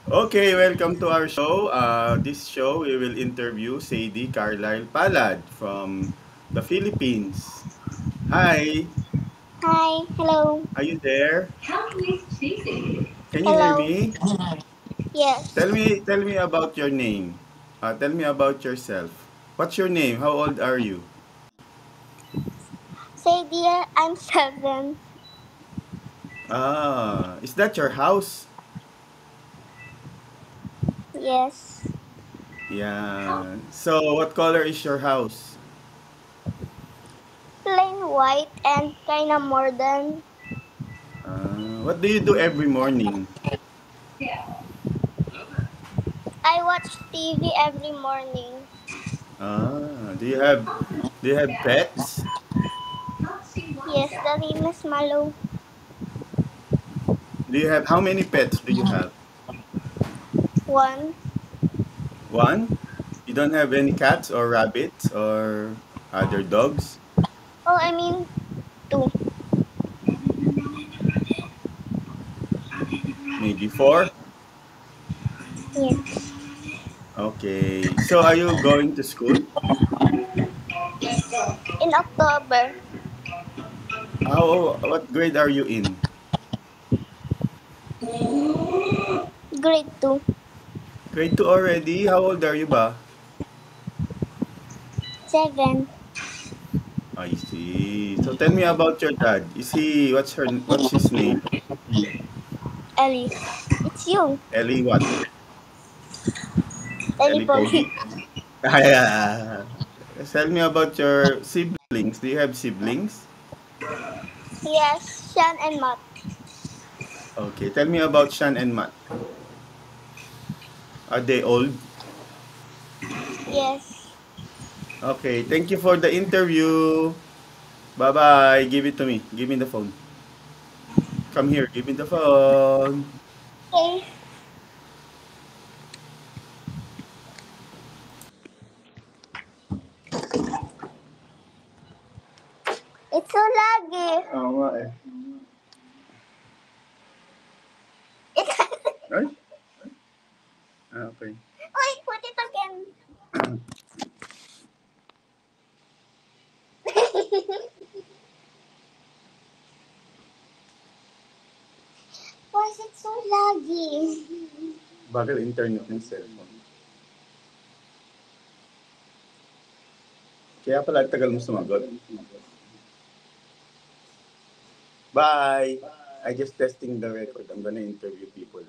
Okay, welcome to our show. This show, we will interview Sadie Carlisle Palad from the Philippines. Hi, Hi, hello. are you there? Can you hear Hello. me? Yes. Tell me about your name. Tell me about yourself. What's your name? How old are you? Say dear, I'm 7. Is that your house? Yes. Yeah. So, what color is your house? Plain white and kinda modern. What do you do every morning? I watch TV every morning. Do you have pets? Yes, the name is Malo. Do you have how many pets do you have? 1. One? You don't have any cats or rabbits or other dogs? Oh, I mean 2. Maybe four? Yes. Okay. So are you going to school? In October, What grade are you in? grade 2. Grade 2 already? How old are you ba? 7. I see. So tell me about your dad. What's his name? Ellie. It's you. Ellie what? Ellie Ellie Pogi. Pogi? Yeah. Tell me about your siblings. Do you have siblings? Yes, Sean and Matt. Okay. Tell me about Shan and Matt. Are they old? Yes. Okay, thank you for the interview. Bye-bye. Give it to me. Give me the phone. Come here. Give me the phone. Okay. It's so laggy. Oo nga eh. Ay? Okay. Wait, put it again. Why is it so laggy? Bagal internet ng cellphone. Kaya pala tagal mo sumagot. Bye! I just testing the record. I'm gonna interview people.